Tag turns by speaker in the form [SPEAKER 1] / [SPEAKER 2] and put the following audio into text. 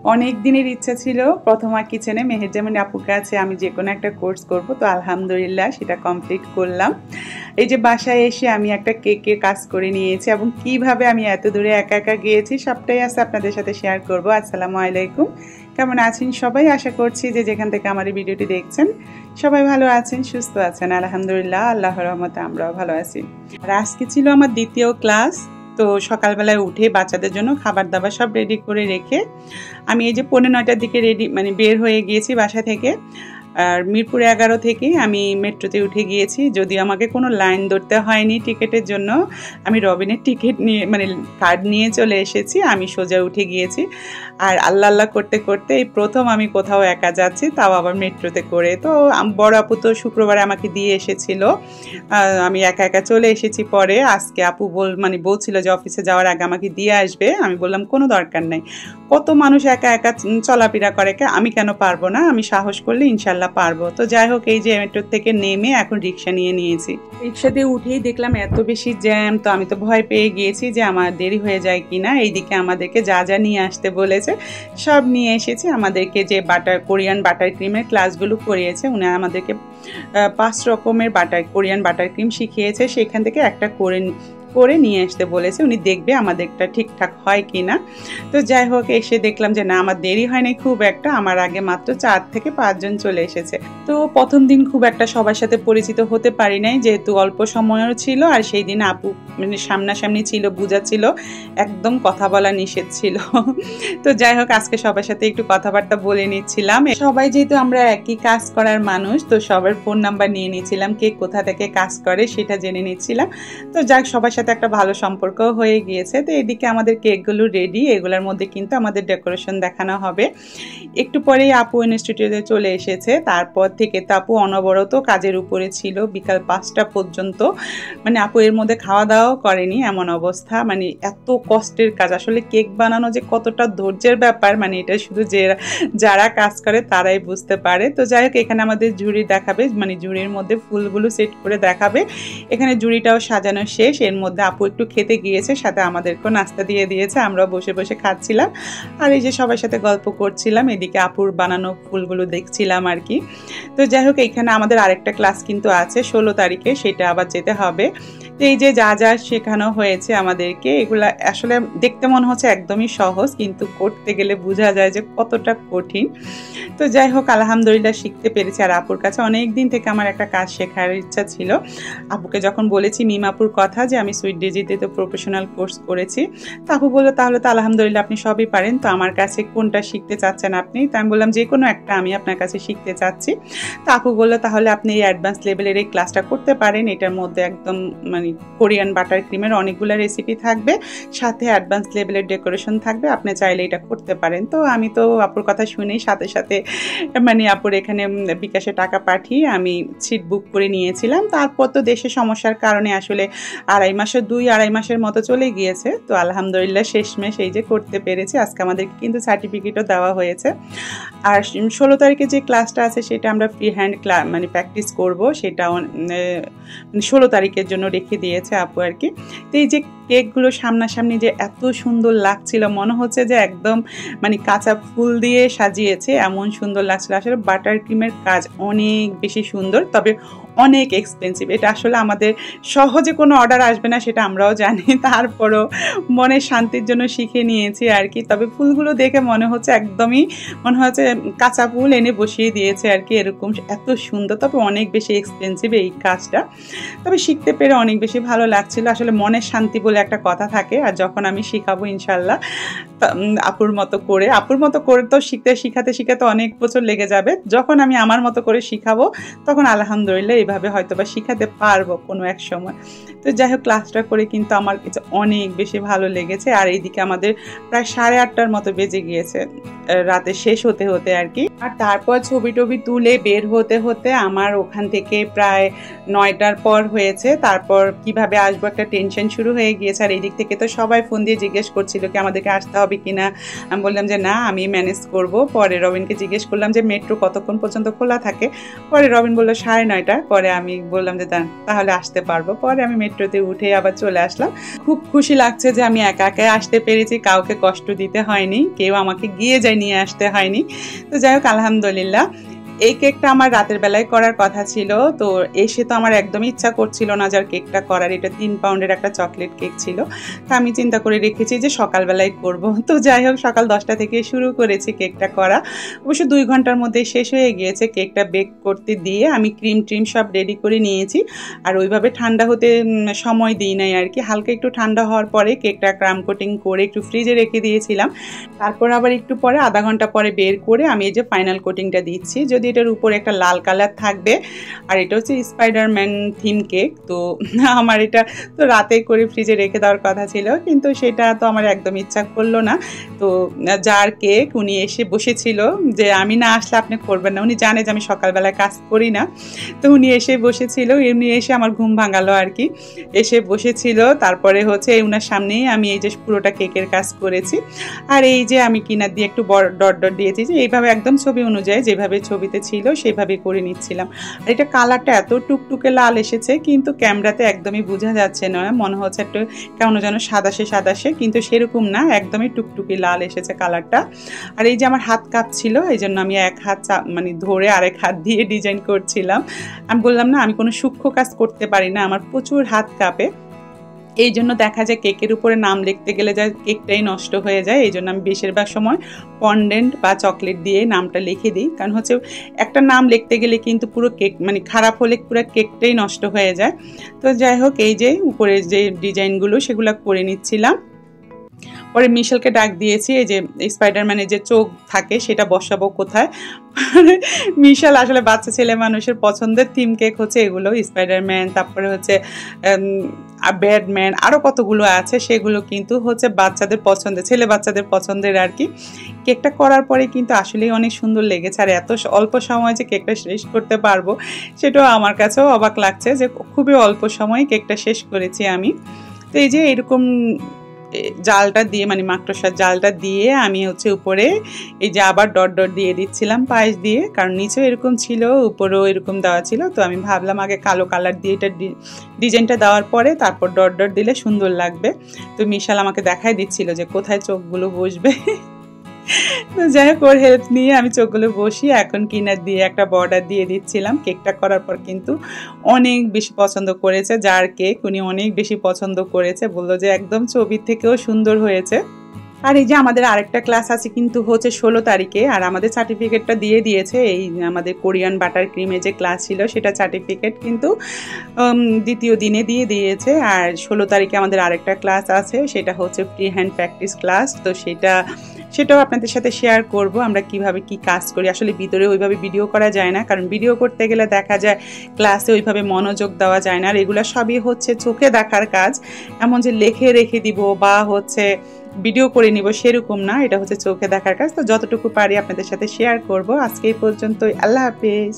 [SPEAKER 1] অনেক দিনের ইচ্ছা ছিল প্রথমা কিচেনে মেহেরজামিন আপুর কাছে আমি যে কোনো একটা কোর্স করব, তো আলহামদুলিল্লাহ সেটা কমপ্লিট করলাম। এই যে বাসায় এসে আমি একটা কেকের কাজ করে নিয়েছি এবং কিভাবে আমি এত দূরে একা একা গিয়েছি সবটাই আছে আপনাদের সাথে শেয়ার করব। আসসালামু আলাইকুম, কেমন আছেন সবাই? আশা করছি যে যেখান থেকে আমার এই ভিডিওটি দেখছেন সবাই ভালো আছেন, সুস্থ আছেন। আলহামদুলিল্লাহ, আল্লাহর রহমতে আমরাও ভালো আছি। আর আজকে ছিল আমার দ্বিতীয় ক্লাস। তো সকালবেলায় উঠে বাচ্চাদের জন্য খাবার দাবার সব রেডি করে রেখে আমি এই যে 9:45টার দিকে বের হয়ে গিয়েছি বাসা থেকে। আর মিরপুর 11 থেকে আমি মেট্রোতে উঠে গিয়েছি, যদিও আমাকে কোনো লাইন ধরতে হয়নি টিকিটের জন্য। আমি রবিনের টিকিট নিয়ে কার্ড নিয়ে চলে এসেছি, আমি সোজা উঠে গিয়েছি। আর আল্লাহ আল্লাহ করতে করতে এই প্রথম আমি কোথাও একা যাচ্ছি, তাও আবার মেট্রোতে করে। তো বড় আপু তো শুক্রবারে আমাকে দিয়ে এসেছিল, আমি একা একা চলে এসেছি। পরে আজকে আপু বলছিল যে অফিসে যাওয়ার আগে আমাকে দিয়ে আসবে। আমি বললাম কোনো দরকার নাই, কত মানুষ একা একা চলাফেরা করে, আমি কেন পারবো না, আমি সাহস করলে ইনশাল্লাহ পারবো। তো যাই হোক, এই যে মেট্রো থেকে নেমে এখন রিক্সা নিয়ে নিয়েছি। রিক্সাতে উঠেই দেখলাম এত বেশি জ্যাম, তো আমি তো ভয় পেয়ে গিয়েছি যে আমার দেরি হয়ে যায় কিনা। এইদিকে আমাদেরকে যা যা নিয়ে আসতে বলেছে সব নিয়ে এসেছি। আমাদেরকে যে কোরিয়ান বাটার ক্রিমের ক্লাসগুলো করিয়েছে, উনি আমাদেরকে 5 রকমের কোরিয়ান বাটার ক্রিম শিখিয়েছে, সেখান থেকে একটা করে নিয়ে আসতে বলেছে। উনি দেখবে আমাদেরটা ঠিকঠাক হয় কিনা। তো যাই হোক, এসে দেখলাম যে না, আমার দেরি হয়নি খুব একটা, আমার আগে মাত্র 4 থেকে 5 জন চলে এসেছে। তো প্রথম দিন খুব একটা সবার সাথে পরিচিত হতে পারি নাই, যেহেতু অল্প সময়ও ছিল। আর সেই দিন আপু সামনাসামনি ছিল, বুঝাচ্ছিল, একদম কথা বলা নিষেধ ছিল। তো যাই হোক, আজকে সবার সাথে একটু কথাবার্তা বলে নিচ্ছিলাম। সবাই যেহেতু আমরা একই কাজ করার মানুষ, তো সবার ফোন নাম্বার নিয়ে নিচ্ছিলাম, কে কোথা থেকে কাজ করে সেটা জেনে নিচ্ছিলাম। তো যাক, সবার সাথে একটা ভালো সম্পর্ক হয়ে গিয়েছে। তো এদিকে আমাদের কেকগুলো রেডি, এগুলোর মধ্যে কিন্তু আমাদের ডেকোরেশন দেখানো হবে। একটু পরেই আপু ইনস্টিটিউটে চলে এসেছে। তারপর থেকে তো আপু অনবরত কাজের উপরে ছিল বিকাল 5টা পর্যন্ত। আপু এর মধ্যে খাওয়া দাওয়াও করেনি, এমন অবস্থা। এত কষ্টের কাজ, আসলে কেক বানানো যে কতটা ধৈর্যের ব্যাপার, এটা শুধু যারা কাজ করে তারাই বুঝতে পারে। তো যাই হোক, এখানে আমাদের ঝুড়ি দেখাবে, ঝুড়ির মধ্যে ফুলগুলো সেট করে দেখাবে। এখানে ঝুড়িটাও সাজানো শেষ। এর মধ্যে আপু একটু খেতে গিয়েছে, সাথে আমাদেরকেও নাস্তা দিয়ে দিয়েছে। আমরাও বসে বসে খাচ্ছিলাম আর এই যে সবার সাথে গল্প করছিলাম, এদিকে আপুর বানানো ফুলগুলো দেখছিলাম আর কি। তো যাই হোক, এখানে আমাদের আরেকটা ক্লাস কিন্তু আছে 16 তারিখে, সেটা আবার যেতে হবে। তো এই যে যা যা শেখানো হয়েছে আমাদেরকে, এগুলা আসলে দেখতে মনে হচ্ছে একদমই সহজ, কিন্তু করতে গেলে বোঝা যায় যে কতটা কঠিন। তো যাই হোক, আলহামদুলিল্লাহ শিখতে পেরেছি। আর আপুর কাছে অনেক দিন থেকে আমার একটা কাজ শেখার ইচ্ছা ছিল। আপুকে যখন বলেছি মিমাপুর কথা যে আমি সুইট ডেজিতে তো প্রফেশনাল কোর্স করেছি, তো আপু বললো তাহলে তো আলহামদুলিল্লাহ আপনি সবই পারেন, তো আমার কাছে কোনটা শিখতে চাচ্ছেন আপনি? তো আমি বললাম যে কোনো একটা আমি আপনার কাছে শিখতে চাচ্ছি। তো আপু বললো তাহলে আপনি এই অ্যাডভান্স লেভেলের এই ক্লাসটা করতে পারেন। এটার মধ্যে একদম কোরিয়ান বাটার ক্রিমের অনেকগুলো রেসিপি থাকবে, সাথে অ্যাডভান্স লেভেলের ডেকোরেশন থাকবে, আপনি চাইলে এটা করতে পারেন। তো আমি তো আপুর কথা শুনেই সাথে সাথে আপুর এখানে বিকাশে টাকা পাঠিয়ে আমি সিট বুক করে নিয়েছিলাম। তারপর তো দেশের সমস্যার কারণে আসলে 2-2.5 মাসের মতো চলে গিয়েছে। তো আলহামদুলিল্লাহ শেষমেশ এই যে করতে পেরেছি। আজকে আমাদেরকে কিন্তু সার্টিফিকেটও দেওয়া হয়েছে। আর 16 তারিখে যে ক্লাসটা আছে সেটা আমরা ফ্রি হ্যান্ড প্র্যাকটিস করব, সেটা 16 তারিখের জন্য রেখে দিয়েছে আপু আর কি। তো এই যে কেকগুলো সামনাসামনি যে এত সুন্দর লাগছিল, মনে হচ্ছে যে একদম কাঁচা ফুল দিয়ে সাজিয়েছে, এমন সুন্দর লাগছিল। আসলে বাটার ক্রিমের কাজ অনেক বেশি সুন্দর, তবে অনেক এক্সপেন্সিভ। এটা আসলে আমাদের সহজে কোনো অর্ডার আসবে না, সেটা আমরাও জানি। তারপরও মনের শান্তির জন্য শিখে নিয়েছি আর কি। তবে ফুলগুলো দেখে মনে হচ্ছে কাঁচা ফুল এনে বসিয়ে দিয়েছে আর কি, এরকম এত সুন্দর। তবে অনেক বেশি এক্সপেন্সিভ এই কাজটা, তবে শিখতে পেরে অনেক বেশি ভালো লাগছিল। আসলে মনের শান্তি বলে একটা কথা থাকে। আর যখন আমি শিখাবো ইনশাল্লাহ আপুর মতো করে তো শিখাতে অনেক বছর লেগে যাবে। যখন আমি আমার মতো করে শিখাবো তখন আলহামদুলিল্লাহ এইভাবে হয়তোবা শিখাতে পারবো কোনো এক সময়। তো যাই হোক, ক্লাসটা করে কিন্তু আমার কাছে অনেক বেশি ভালো লেগেছে। আর এইদিকে আমাদের প্রায় 8:30টার মতো বেজে গিয়েছে রাতে শেষ হতে হতে আর কি। আর তারপর ছবি টবি তুলে বের হতে হতে আমার ওখান থেকে প্রায় 9টার পর হয়েছে। তারপর কিভাবে আসবো একটা টেনশন শুরু হয়ে গিয়েছে। আর এই দিক থেকে তো সবাই ফোন দিয়ে জিজ্ঞেস করছিল কি আমাদেরকে আসতে হবে হবে কিনা। আমি বললাম যে না, আমি ম্যানেজ করব। পরে রবিনকে জিজ্ঞেস করলাম যে মেট্রো কতক্ষণ পর্যন্ত খোলা থাকে। পরে রবিন বলল 9:30। পরে আমি বললাম যে তাহলে আসতে পারবো। পরে আমি মেট্রোতে উঠে আবার চলে আসলাম। খুব খুশি লাগছে যে আমি একা একাই আসতে পেরেছি, কাউকে কষ্ট দিতে হয়নি, কেউ আমাকে গিয়ে যায় নিয়ে আসতে হয়নি। তো যাই হোক, আলহামদুলিল্লাহ। এই কেকটা আমার রাতের বেলায় করার কথা ছিল, তো এসে তো আমার একদমই ইচ্ছা করছিল না যার কেকটা করার। এটা 3 পাউন্ডের একটা চকলেট কেক ছিল, তো আমি চিন্তা করে রেখেছি যে সকালবেলায় করব। তো যাই হোক, সকাল 10টা থেকে শুরু করেছি কেকটা করা। অবশ্য 2 ঘন্টার মধ্যে শেষ হয়ে গিয়েছে। কেকটা বেক করতে দিয়ে আমি ক্রিম সব রেডি করে নিয়েছি, আর ওইভাবে ঠান্ডা হতে সময় দিই নাই আর কি। হালকা একটু ঠান্ডা হওয়ার পরে কেকটা ক্রাম কোটিং করে একটু ফ্রিজে রেখে দিয়েছিলাম। তারপর আবার একটু পরে, আধা ঘন্টা পরে বের করে আমি এই যে ফাইনাল কোটিংটা দিচ্ছি। যদি এটার উপরে একটা লাল কালার থাকবে, আর এটা হচ্ছে স্পাইডারম্যান থিম কেক। তো আমার এটা তো রাতে করে ফ্রিজে রেখে দেওয়ার কথা ছিল, কিন্তু সেটা তো আমার একদম ইচ্ছা করলো না। তো যার কেক, উনি এসে বসেছিল, যে আমি না আসলে আপনি করবেন না, উনি জানে যে আমি সকালবেলায় কাজ করি না। তো উনি এসে বসেছিল, এমনি এসে আমার ঘুম ভাঙালো আর কি। এসে বসেছিল, তারপরে হচ্ছে উনার সামনেই আমি এই যে পুরোটা কেকের কাজ করেছি। আর এই যে আমি কিনার দিয়ে একটু বড় ডট ডট দিয়েছি, যে এইভাবে একদম ছবি অনুযায়ী যেভাবে ছবিতে ছিল সেইভাবে করে নিচ্ছিলাম। আর এটা কালারটা এত টুকটুকে লাল এসেছে, কিন্তু ক্যামেরাতে একদমই বোঝা যাচ্ছে না, মনে হচ্ছে একটু কেমন যেন সাদাসে, কিন্তু সেরকম না, একদমই টুকটুকি লাল এসেছে কালারটা। আর এই যে আমার হাত কাঁপছিল, এই জন্য আমি এক হাত মানে ধরে আরেক হাত দিয়ে ডিজাইন করছিলাম। আমি বললাম না, আমি কোনো সূক্ষ্ম কাজ করতে পারি না, আমার প্রচুর হাত কাঁপে। এই জন্য দেখা যায় কেকের উপরে নাম লিখতে গেলে যা কেকটাই নষ্ট হয়ে যায়। এই জন্য আমি বেশিরভাগ সময় ফন্ডেন্ট বা চকলেট দিয়ে নামটা লিখে দিই, কারণ হচ্ছে একটা নাম লিখতে গেলে কিন্তু পুরো কেক মানে খারাপ হলে পুরো কেকটাই নষ্ট হয়ে যায়। তো যাই হোক, এই যে উপরে যে ডিজাইনগুলো সেগুলো করে নিচ্ছিলাম। পরে মিশেলকে ডাক দিয়েছি, এই যে স্পাইডারম্যানের যে চোখ থাকে সেটা বসাবো কোথায়। মিশেল আসলে বাচ্চা ছেলে মানুষের পছন্দের থিম কেক হচ্ছে এগুলো, স্পাইডারম্যান, তারপরে হচ্ছে ব্যাটম্যান, আরও কতগুলো আছে, সেগুলো কিন্তু হচ্ছে বাচ্চাদের পছন্দের, ছেলে বাচ্চাদের পছন্দের আর কি। কেকটা করার পরে কিন্তু আসলেই অনেক সুন্দর লেগেছে, আর এত অল্প সময় যে কেকটা শেষ করতে পারবো সেটাও আমার কাছেও অবাক লাগছে, যে খুবই অল্প সময়ে কেকটা শেষ করেছি আমি। তো এই যে এরকম জালটা দিয়ে, মানে মাকড়সার জালটা দিয়ে আমি হচ্ছে উপরে এই যে আবার ডট ডট দিয়ে দিচ্ছিলাম পাশ দিয়ে, কারণ নিচেও এরকম ছিল, উপরেও এরকম দেওয়া ছিল। তো আমি ভাবলাম আগে কালো কালার দিয়ে এটা ডিজাইনটা দেওয়ার পরে তারপর ডট ডট দিলে সুন্দর লাগবে। তো মিশাল আমাকে দেখাই দিচ্ছিল যে কোথায় চোখগুলো বসবে। তো যাই হোক, ওর হেল্প নিয়ে আমি চোখগুলো বসিয়ে এখন কিনার দিয়ে একটা বর্ডার দিয়ে দিচ্ছিলাম। কেকটা করার পর কিন্তু অনেক বেশি পছন্দ করেছে, যার কেক উনি অনেক বেশি পছন্দ করেছে, বললো যে একদম ছবির থেকেও সুন্দর হয়েছে। আর এই যে আমাদের আরেকটা ক্লাস আছে কিন্তু হচ্ছে 16 তারিখে, আর আমাদের সার্টিফিকেটটা দিয়ে দিয়েছে। এই আমাদের কোরিয়ান বাটার ক্রিমের যে ক্লাস ছিল সেটা সার্টিফিকেট কিন্তু দ্বিতীয় দিনে দিয়ে দিয়েছে। আর 16 তারিখে আমাদের আরেকটা ক্লাস আছে, সেটা হচ্ছে ফ্রি হ্যান্ড প্র্যাকটিস ক্লাস। তো সেটাও আপনাদের সাথে শেয়ার করব, আমরা কিভাবে কি কাজ করি। আসলে ভিতরে ওইভাবে ভিডিও করা যায় না, কারণ ভিডিও করতে গেলে দেখা যায় ক্লাসে ওইভাবে মনোযোগ দেওয়া যায় না। আর এগুলো সবই হচ্ছে চোখে দেখার কাজ, এমন যে লিখে রেখে দিব বা হচ্ছে ভিডিও করে নিব সেরকম না, এটা হচ্ছে চোখে দেখার কাজ। তো যতটুকু পারি আপনাদের সাথে শেয়ার করব। আজকে এই পর্যন্তই, আল্লাহ হাফেজ।